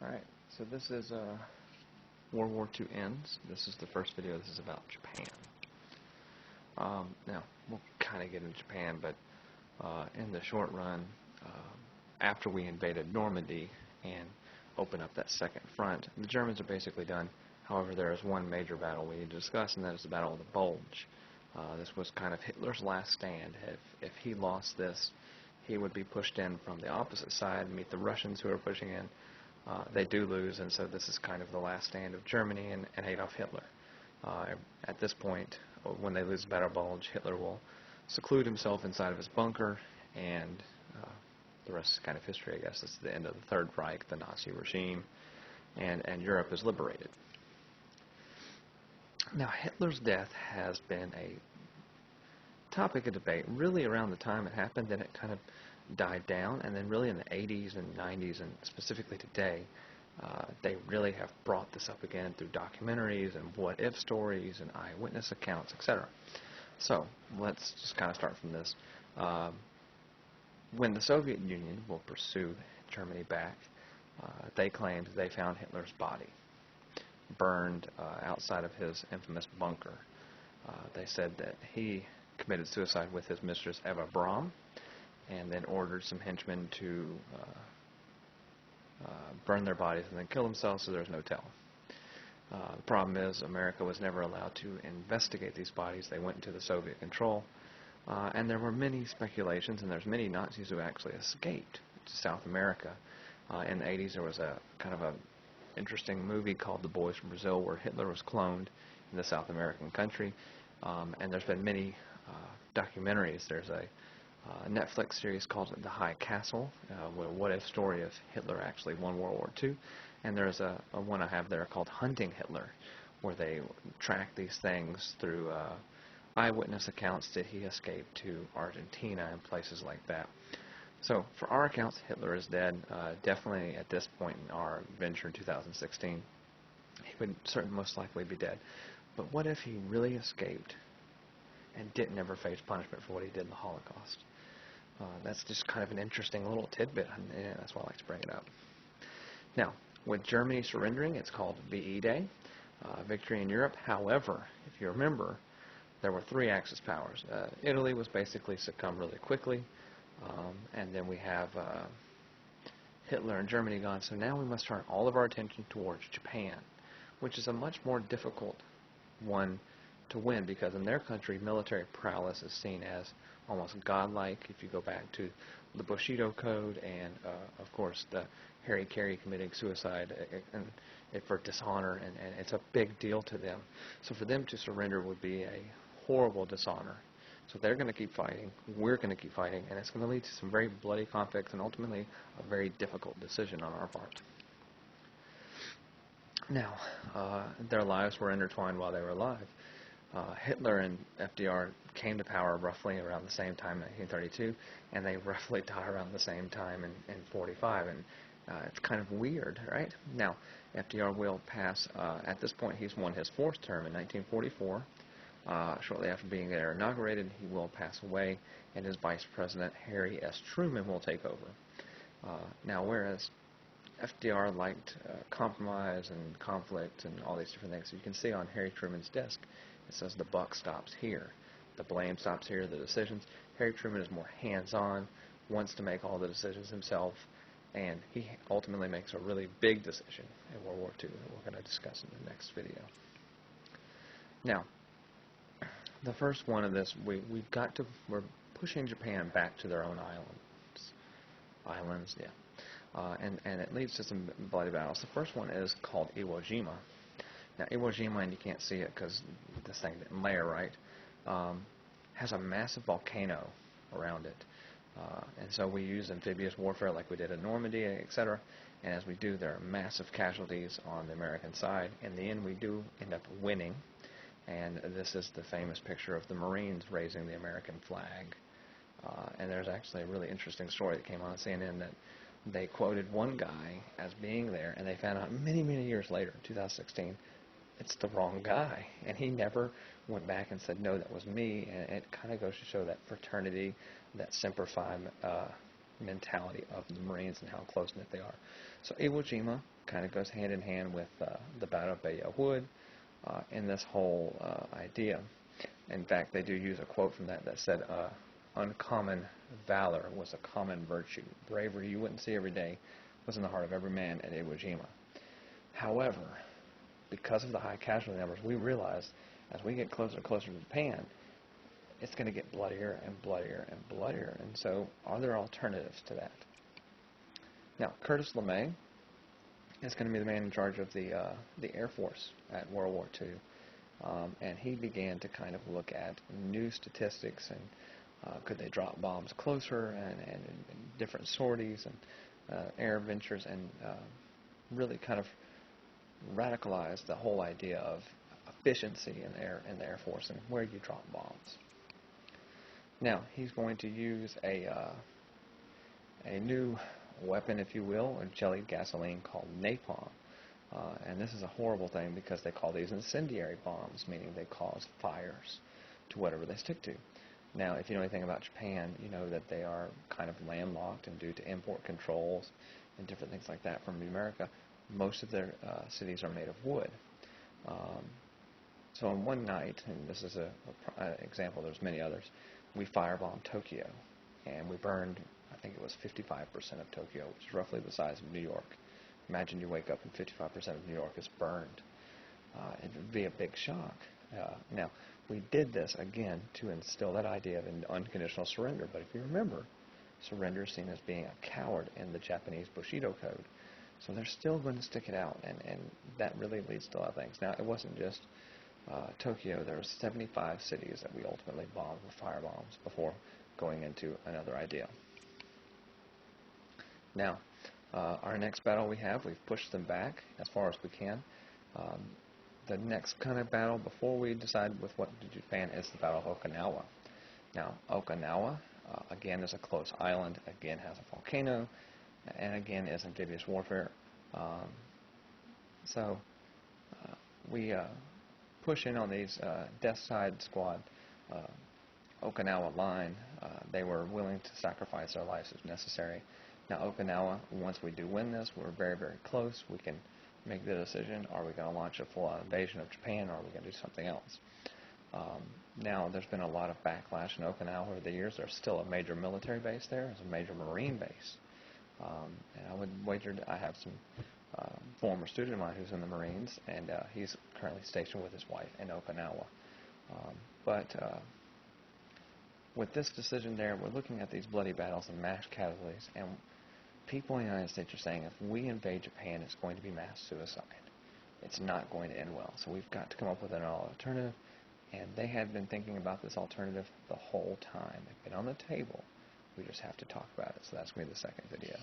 Alright, so this is World War II Ends. This is the first video. This is about Japan. Now, we'll kind of get into Japan, but in the short run, after we invaded Normandy and opened up that second front, the Germans are basically done. However, there is one major battle we need to discuss, and that is the Battle of the Bulge. This was kind of Hitler's last stand. If he lost this, he would be pushed in from the opposite side and meet the Russians who are pushing in. They do lose, and so this is kind of the last stand of Germany and Adolf Hitler. At this point, when they lose the Battle of Bulge, Hitler will seclude himself inside of his bunker, and the rest is kind of history, I guess. It's the end of the Third Reich, the Nazi regime, and Europe is liberated. Now, Hitler's death has been a topic of debate really around the time it happened. Then it kind of died down, and then really in the 80s and 90s, and specifically today, they really have brought this up again through documentaries and what-if stories and eyewitness accounts, etc. So let's just kind of start from this. When the Soviet Union will pursue Germany back, they claimed they found Hitler's body burned outside of his infamous bunker. They said that he committed suicide with his mistress Eva Braun, and then ordered some henchmen to burn their bodies and then kill themselves, so there's no tell. The problem is America was never allowed to investigate these bodies. They went into the Soviet control, and there were many speculations, and there's many Nazis who actually escaped to South America. In the 80s, there was a kind of a interesting movie called The Boys from Brazil, where Hitler was cloned in the South American country, and there's been many documentaries. There's a Netflix series called The High Castle, a what-if story of Hitler actually won World War II, and there's a one I have there called Hunting Hitler, where they track these things through eyewitness accounts that he escaped to Argentina and places like that. So for our accounts, Hitler is dead. Definitely at this point in our adventure in 2016, he would certainly most likely be dead. But what if he really escaped and didn't ever face punishment for what he did in the Holocaust? That's just kind of an interesting little tidbit, and that's why I like to bring it up. Now, with Germany surrendering, it's called VE Day, victory in Europe. However, if you remember, there were three Axis powers. Italy was basically succumbed really quickly, and then we have Hitler and Germany gone, so now we must turn all of our attention towards Japan, which is a much more difficult one to win, because in their country, military prowess is seen as almost godlike. If you go back to the Bushido Code and, of course, the Harry Carey committing suicide and for dishonor, and it's a big deal to them. So for them to surrender would be a horrible dishonor. So they're going to keep fighting, we're going to keep fighting, and it's going to lead to some very bloody conflicts and ultimately a very difficult decision on our part. Now, their lives were intertwined while they were alive. Hitler and FDR came to power roughly around the same time in 1932, and they roughly died around the same time in 1945, and it's kind of weird, right? Now, FDR will pass, at this point he's won his fourth term in 1944. Shortly after being there inaugurated, he will pass away, and his vice president, Harry S. Truman, will take over. Now, whereas FDR liked compromise and conflict and all these different things, so you can see on Harry Truman's desk, it says the buck stops here. The blame stops here, the decisions. Harry Truman is more hands-on, wants to make all the decisions himself, and he ultimately makes a really big decision in World War II that we're going to discuss in the next video. Now, the first one of this, we're pushing Japan back to their own islands, yeah. And it leads to some bloody battles. The first one is called Iwo Jima. Now, Iwo Jima, and you can't see it because this thing didn't layer right, has a massive volcano around it. And so we use amphibious warfare like we did in Normandy, etc. And as we do, there are massive casualties on the American side. In the end, we do end up winning. And this is the famous picture of the Marines raising the American flag. And there's actually a really interesting story that came on CNN that they quoted one guy as being there, and they found out many, many years later, in 2016, it's the wrong guy. And he never went back and said, no, that was me. And it kind of goes to show that fraternity, that Semper Fi mentality of the Marines and how close-knit they are. So Iwo Jima kind of goes hand in hand with the Battle of WW2 in this whole idea. In fact, they do use a quote from that said, uncommon valor was a common virtue. Bravery you wouldn't see every day was in the heart of every man at Iwo Jima. However, because of the high casualty numbers, we realize as we get closer and closer to Japan, it's going to get bloodier and bloodier and bloodier. And so, are there alternatives to that? Now, Curtis LeMay is going to be the man in charge of the Air Force at World War II. And he began to kind of look at new statistics and could they drop bombs closer and different sorties and air ventures and really kind of radicalize the whole idea of efficiency in the Air Force and where you drop bombs. Now, he's going to use a new weapon, if you will, a jellied gasoline called napalm. And this is a horrible thing because they call these incendiary bombs, meaning they cause fires to whatever they stick to. Now, if you know anything about Japan, you know that they are kind of landlocked, and due to import controls and different things like that from America, most of their cities are made of wood. So on one night, and this is an example, there's many others, we firebombed Tokyo, and we burned, I think it was 55% of Tokyo, which is roughly the size of New York. Imagine you wake up and 55% of New York is burned. It would be a big shock. Now, we did this, again, to instill that idea of an unconditional surrender, but if you remember, surrender is seen as being a coward in the Japanese Bushido Code. So they're still going to stick it out, and that really leads to a lot of things. Now, it wasn't just Tokyo. There were 75 cities that we ultimately bombed with firebombs before going into another idea. Now, our next battle we've pushed them back as far as we can. The next kind of battle before we decide with what to do Japan is the Battle of Okinawa. Now, Okinawa, again, is a close island, again has a volcano, and again is amphibious warfare. So we push in on these Death Side Squad Okinawa line. They were willing to sacrifice their lives if necessary. Now, Okinawa, once we do win this, we're very, very close. We can make the decision, are we going to launch a full-on invasion of Japan, or are we going to do something else? Now, there's been a lot of backlash in Okinawa over the years. There's still a major military base there. There's a major Marine base. And I would wager, I have some former student of mine who's in the Marines, and he's currently stationed with his wife in Okinawa. But with this decision there, we're looking at these bloody battles and mass casualties, and people in the United States are saying if we invade Japan, it's going to be mass suicide. It's not going to end well. So we've got to come up with an alternative, and they had been thinking about this alternative the whole time. It's been on the table. We just have to talk about it. So that's going to be the second video.